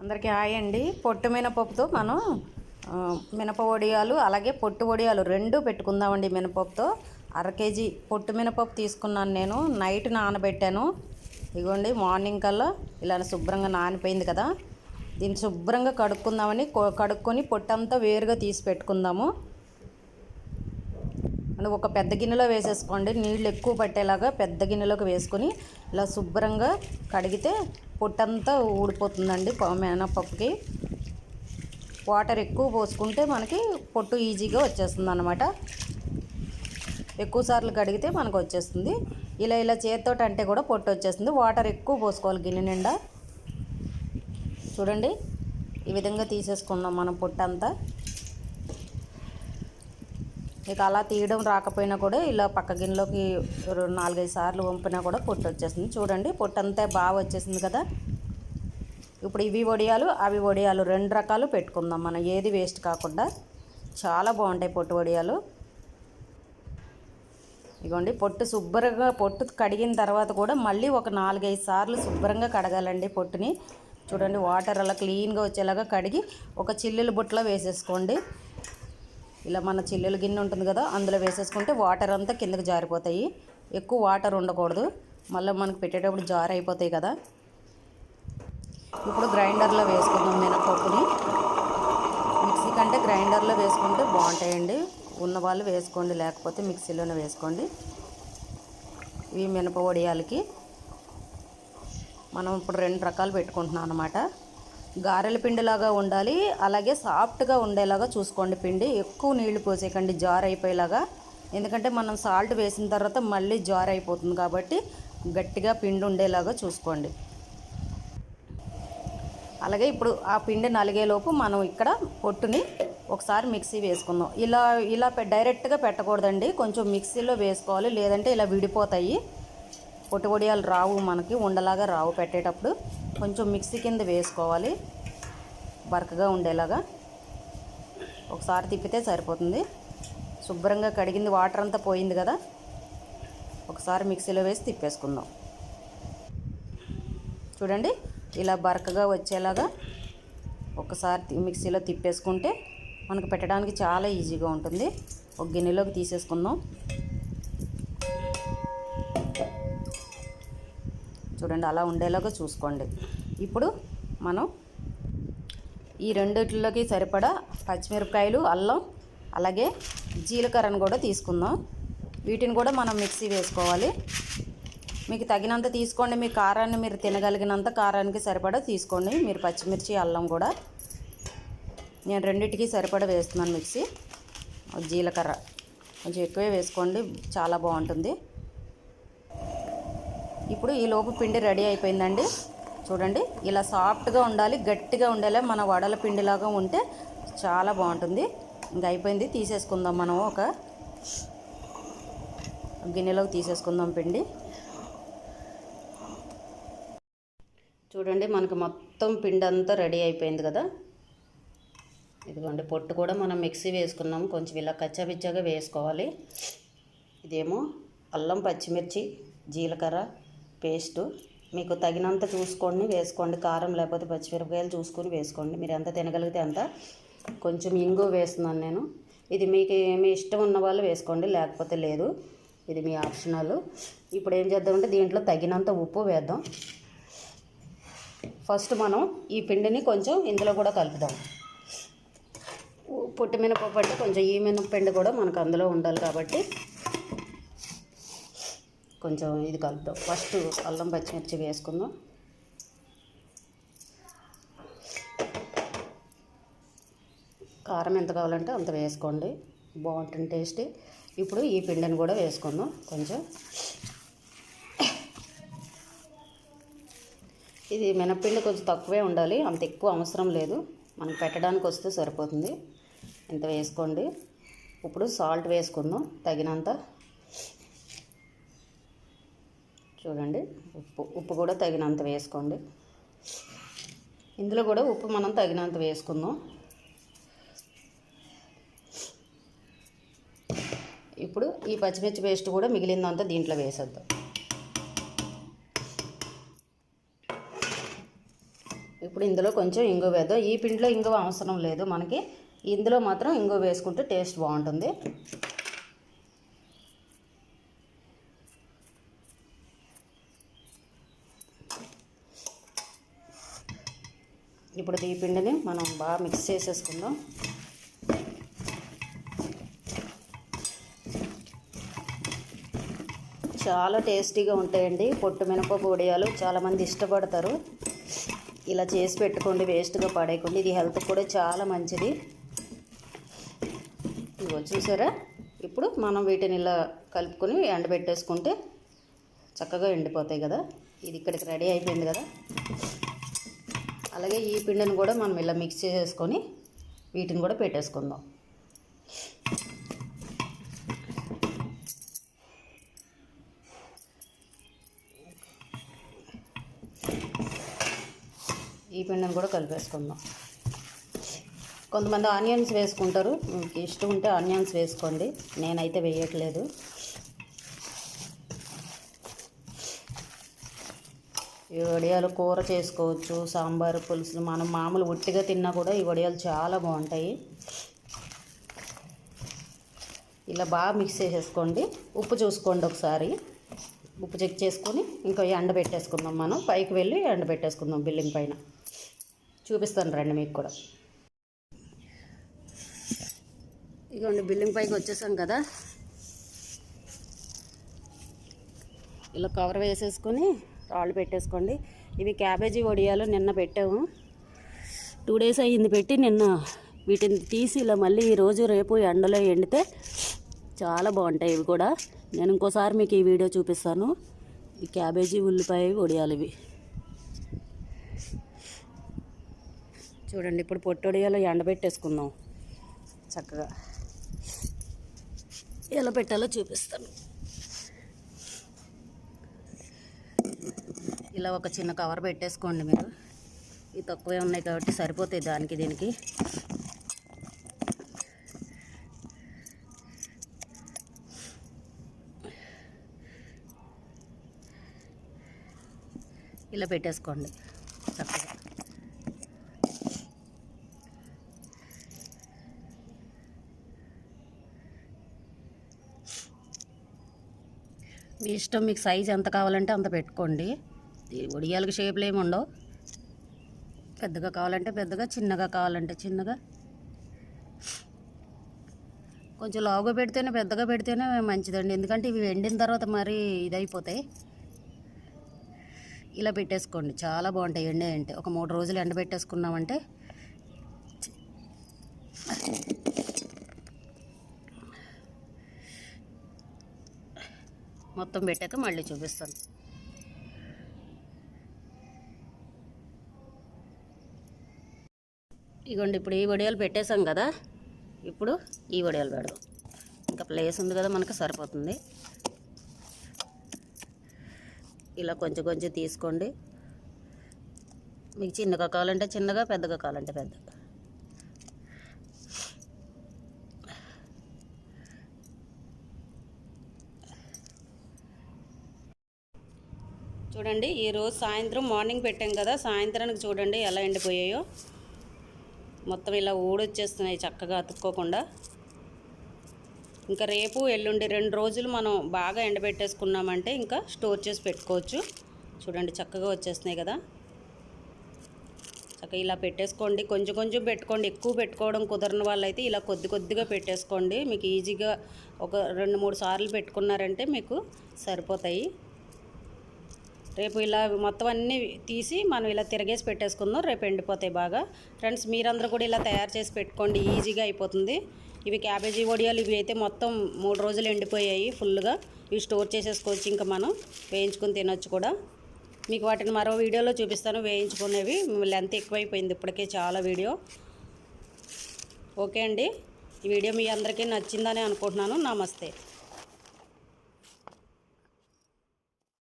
అందరికీ హాయ్ అండి. పొట్టు మినపప్పుతో మనం మినప వడియాలు అలాగే పొట్టు వడియాలు రెండు పెట్టుకుందామండి. మినపప్పుతో అర కేజీ పొట్టు మినపప్పు తీసుకున్నాను. నేను నైట్ నానబెట్టాను. ఇగోండి మార్నింగ్ కల్లా ఇలా శుభ్రంగా నానిపోయింది కదా. దీన్ని శుభ్రంగా కడుక్కుందామని కడుక్కొని పొట్టంతా వేరుగా తీసి పెట్టుకుందాము. ఒక పెద్ద గిన్నెలో వేసేసుకోండి. నీళ్ళు ఎక్కువ పట్టేలాగా పెద్ద గిన్నెలోకి వేసుకొని ఇలా శుభ్రంగా కడిగితే పొట్టంతా ఊడిపోతుందండి. మినపప్పుకి వాటర్ ఎక్కువ పోసుకుంటే మనకి పొట్టు ఈజీగా వచ్చేస్తుంది అన్నమాట. ఎక్కువ సార్లు కడిగితే మనకు వచ్చేస్తుంది. ఇలా చేతితో అంటే కూడా పొట్టు వచ్చేస్తుంది. వాటర్ ఎక్కువ పోసుకోవాలి గిన్నె నిండా. చూడండి ఈ విధంగా తీసేసుకున్నాం మనం పొట్టంతా. ఇక అలా తీయడం రాకపోయినా కూడా ఇలా పక్క గిన్నెలోకి 4-5 సార్లు వంపినా కూడా పొట్టు వచ్చేస్తుంది. చూడండి పొట్టంతా బాగా వచ్చేసింది కదా. ఇప్పుడు ఇవి వడియాలు అవి వడియాలు రెండు రకాలు పెట్టుకుందాం మనం, ఏది వేస్ట్ కాకుండా. చాలా బాగుంటాయి పొట్టు వడియాలు. ఇగోండి పొట్టు కడిగిన తర్వాత కూడా మళ్ళీ ఒక 4-5 సార్లు శుభ్రంగా కడగాలండి పొట్టుని. చూడండి వాటర్ అలా క్లీన్గా వచ్చేలాగా కడిగి ఒక చిల్లుల బుట్టలో వేసేసుకోండి. ఇలా మన చిల్లుల గిన్నె ఉంటుంది కదా, అందులో వేసేసుకుంటే వాటర్ అంతా కిందకి జారిపోతాయి. ఎక్కువ వాటర్ ఉండకూడదు, మళ్ళీ మనకు పెట్టేటప్పుడు జార్ అయిపోతాయి కదా. ఇప్పుడు గ్రైండర్లో వేసుకుందాం మినపప్పుని. మిక్సీ కంటే గ్రైండర్లో వేసుకుంటే బాగుంటాయండి. ఉన్నవాళ్ళు వేసుకోండి, లేకపోతే మిక్సీలోనే వేసుకోండి. ఇవి మినప వడియాలకి మనం ఇప్పుడు 2 రకాలు పెట్టుకుంటున్నాం అన్నమాట. గారెల పిండిలాగా ఉండాలి, అలాగే సాఫ్ట్గా ఉండేలాగా చూసుకోండి. పిండి ఎక్కువ నీళ్లు పోసేయకండి జార్ అయిపోయేలాగా. ఎందుకంటే మనం సాల్ట్ వేసిన తర్వాత మళ్ళీ జార్ అయిపోతుంది కాబట్టి గట్టిగా పిండి ఉండేలాగా చూసుకోండి. అలాగే ఇప్పుడు ఆ పిండి నలిగేలోపు మనం ఇక్కడ పొట్టుని ఒకసారి మిక్సీ వేసుకుందాం. ఇలా డైరెక్ట్గా పెట్టకూడదండి, కొంచెం మిక్సీలో వేసుకోవాలి, లేదంటే ఇలా విడిపోతాయి. పొట్టు వడియాలు రావు, మనకి ఉండలాగా రావు. పెట్టేటప్పుడు కొంచెం మిక్సీ కింద వేసుకోవాలి, బరకగా ఉండేలాగా. ఒకసారి తిప్పితే సరిపోతుంది. శుభ్రంగా కడిగింది వాటర్ అంతా పోయింది కదా. ఒకసారి మిక్సీలో వేసి తిప్పేసుకుందాం. చూడండి ఇలా బరకగా వచ్చేలాగా ఒకసారి మిక్సీలో తిప్పేసుకుంటే మనకు పెట్టడానికి చాలా ఈజీగా ఉంటుంది. ఒక గిన్నెలోకి తీసేసుకుందాం. చూడండి అలా ఉండేలాగా చూసుకోండి. ఇప్పుడు మనం ఈ రెండిట్లోకి సరిపడా పచ్చిమిరపకాయలు, అల్లం, అలాగే జీలకర్రను కూడా తీసుకుందాం. వీటిని కూడా మనం మిక్సీ వేసుకోవాలి. మీకు తగినంత తీసుకోండి. మీ కారాన్ని మీరు తినగలిగినంత కారానికి సరిపడా తీసుకోండి. మీరు పచ్చిమిర్చి, అల్లం కూడా నేను రెండింటికి సరిపడా వేస్తున్నాను మిక్సీ. జీలకర్ర కొంచెం ఎక్కువే వేసుకోండి, చాలా బాగుంటుంది. ఇప్పుడు ఈ లోపు పిండి రెడీ అయిపోయిందండి. చూడండి ఇలా సాఫ్ట్గా ఉండాలి, గట్టిగా ఉండేలా. మన వడల పిండిలాగా ఉంటే చాలా బాగుంటుంది. ఇంకా అయిపోయింది, తీసేసుకుందాం. మనం ఒక గిన్నెలోకి తీసేసుకుందాం పిండి. చూడండి మనకు మొత్తం పిండి అంతా రెడీ అయిపోయింది కదా. ఇదిగోండి పొట్టు కూడా మనం మిక్సీ వేసుకున్నాము. కొంచెం ఇలా కచ్చాపిచ్చాగా వేసుకోవాలి. ఇదేమో అల్లం, పచ్చిమిర్చి, జీలకర్ర పేస్టు. మీకు తగినంత చూసుకొని వేసుకోండి. కారం లేకపోతే పచ్చిమిరపకాయలు చూసుకొని వేసుకోండి, మీరు ఎంత తినగలిగితే అంత. కొంచెం ఇంగు వేస్తున్నాను నేను. ఇది మీకు మీ ఇష్టం ఉన్న వాళ్ళు వేసుకోండి, లేకపోతే లేదు, ఇది మీ ఆప్షనల్. ఇప్పుడు ఏం చేద్దామంటే దీంట్లో తగినంత ఉప్పు వేద్దాం. ఫస్ట్ మనం ఈ పిండిని కొంచెం ఇందులో కూడా కలుపుదాం. పొట్టు మినపప్పు అంటే కొంచెం ఈ మినపపిండి కూడా మనకు అందులో ఉండాలి కాబట్టి కొంచెం ఇది కలుపుదాం. ఫస్ట్ అల్లం, పచ్చిమిర్చి వేసుకుందాం. కారం ఎంత కావాలంటే అంత వేసుకోండి, బాగుంటుంది టేస్ట్. ఇప్పుడు ఈ పిండిని కూడా వేసుకుందాం. కొంచెం ఇది మినప్పిండి కొంచెం తక్కువే ఉండాలి, అంత ఎక్కువ అవసరం లేదు. మనకు పెట్టడానికి వస్తే సరిపోతుంది. ఇంత వేసుకోండి. ఇప్పుడు సాల్ట్ వేసుకుందాం తగినంత. చూడండి ఉప్పు కూడా తగినంత వేసుకోండి. ఇందులో కూడా ఉప్పు మనం తగినంత వేసుకుందాం. ఇప్పుడు ఈ పచ్చిమిర్చి పేస్ట్ కూడా మిగిలిందంతా దీంట్లో వేసేద్దాం. ఇప్పుడు ఇందులో కొంచెం ఇంగువ వేద్దాం. ఈ పిండిలో ఇంగువ అవసరం లేదు మనకి, ఇందులో మాత్రం ఇంగువ వేసుకుంటే టేస్ట్ బాగుంటుంది. ఇప్పుడు ఈ పిండిని మనం బాగా మిక్స్ చేసేసుకుందాం. చాలా టేస్టీగా ఉంటాయండి పొట్టు మినపప్పు వడియాలు. చాలామంది ఇష్టపడతారు. ఇలా చేసి పెట్టుకోండి, వేస్ట్గా పడేయకండి. ఇది హెల్త్ కూడా చాలా మంచిది. ఇదిగో చూసారా, ఇప్పుడు మనం వీటిని ఇలా కలుపుకొని ఎండబెట్టేసుకుంటే చక్కగా ఎండిపోతాయి కదా. ఇది ఇక్కడికి రెడీ అయిపోయింది కదా. అలాగే ఈ పిండిని కూడా మనం ఇలా మిక్స్ చేసేసుకొని వీటిని కూడా పెట్టేసుకుందాం. ఈ పిండిని కూడా కలిపేసుకుందాం. కొంతమంది ఆనియన్స్ వేసుకుంటారు, మీకు ఇష్టం ఉంటే ఆనియన్స్ వేసుకోండి, నేనైతే వేయట్లేదు. ఈ వడియాలు కూర చేసుకోవచ్చు, సాంబారు, పులుసు, మనం మామూలు ఉట్టిగా తిన్నా కూడా ఈ వడియాలు చాలా బాగుంటాయి. ఇలా బాగా మిక్స్ చేసేసుకోండి. ఉప్పు చూసుకోండి ఒకసారి, ఉప్పు చెక్ చేసుకొని ఇంకా ఎండ పెట్టేసుకుందాం. మనం పైకి వెళ్ళి ఎండ పెట్టేసుకుందాం. బిల్డింగ్ పైన చూపిస్తాను రండి మీకు కూడా. ఇదిగోండి బిల్డింగ్ పైకి వచ్చేసాం కదా. ఇలా కవర్ వేసేసుకొని రాళ్ళు పెట్టేసుకోండి. ఇవి క్యాబేజీ వడియాలు నిన్న పెట్టాము, 2 days అయ్యింది పెట్టి. నిన్న వీటిని తీసి ఇలా మళ్ళీ ఈరోజు రేపు ఎండలో ఎండితే చాలా బాగుంటాయి. ఇవి కూడా నేను ఇంకోసారి మీకు ఈ వీడియో చూపిస్తాను. ఈ క్యాబేజీ ఉల్లిపాయ వడియాలు ఇవి చూడండి. ఇప్పుడు పొట్టు వడియాలు ఎండబెట్టేసుకుందాం. చక్కగా ఎలా పెట్టాలో చూపిస్తాను. ఇలా ఒక చిన్న కవర్ పెట్టేసుకోండి మీరు. ఇవి తక్కువే ఉన్నాయి కాబట్టి సరిపోతాయి దానికి దీనికి. ఇలా పెట్టేసుకోండి చక్కగా. మీ ఇష్టం, మీకు సైజ్ ఎంత కావాలంటే అంత పెట్టుకోండి. వడియాలకు షేపులు ఏమి ఉండవు. పెద్దగా కావాలంటే పెద్దగా, చిన్నగా కావాలంటే చిన్నగా. కొంచెం లావుగా పెడితేనే, పెద్దగా పెడితేనే మంచిదండి, ఎందుకంటే ఇవి ఎండిన తర్వాత మరీ ఇదైపోతాయి. ఇలా పెట్టేసుకోండి, చాలా బాగుంటాయి. అంటే ఒక 3 రోజులు ఎండబెట్టేసుకున్నామంటే మొత్తం పెట్టాక మళ్ళీ చూపిస్తాను. ఇగోండి ఇప్పుడు ఈ వడియాలు పెట్టేసాం కదా. ఇప్పుడు ఈ వడియాలు పెడదాం. ఇంకా ప్లేస్ ఉంది కదా మనకు, సరిపోతుంది. ఇలా కొంచెం కొంచెం తీసుకోండి. మీకు చిన్నగా కావాలంటే చిన్నగా, పెద్దగా కావాలంటే పెద్దగా. చూడండి, ఈరోజు సాయంత్రం మార్నింగ్ పెట్టాం కదా, సాయంత్రానికి చూడండి ఎలా ఎండిపోయాయో. మొత్తం ఇలా ఊడొచ్చేస్తున్నాయి చక్కగా అతుక్కోకుండా. ఇంకా రేపు ఎల్లుండి 2 రోజులు మనం బాగా ఎండబెట్టేసుకున్నామంటే ఇంకా స్టోర్ చేసి పెట్టుకోవచ్చు. చూడండి చక్కగా వచ్చేస్తున్నాయి కదా. చక్కగా ఇలా పెట్టేసుకోండి. కొంచెం కొంచెం పెట్టుకోండి, ఎక్కువ పెట్టుకోవడం కుదరని వాళ్ళైతే ఇలా కొద్ది కొద్దిగా పెట్టేసుకోండి. మీకు ఈజీగా ఒక 2-3 సార్లు పెట్టుకున్నారంటే మీకు సరిపోతాయి. రేపు ఇలా మొత్తం అన్నీ తీసి మనం ఇలా తిరగేసి పెట్టేసుకుందాం, రేపు ఎండిపోతాయి బాగా. ఫ్రెండ్స్, మీరందరూ కూడా ఇలా తయారు చేసి పెట్టుకోండి, ఈజీగా అయిపోతుంది. ఇవి క్యాబేజీ వడియాలు, ఇవి అయితే మొత్తం 3 రోజులు ఎండిపోయాయి ఫుల్గా. ఇవి స్టోర్ చేసేసుకోవచ్చు, ఇంకా మనం వేయించుకొని తినొచ్చు కూడా. మీకు వాటిని మరో వీడియోలో చూపిస్తాను వేయించుకునేవి. లెంత్ ఎక్కువైపోయింది ఇప్పటికే చాలా వీడియో. ఓకే అండి, ఈ వీడియో మీ అందరికీ నచ్చిందని అనుకుంటున్నాను. నమస్తే.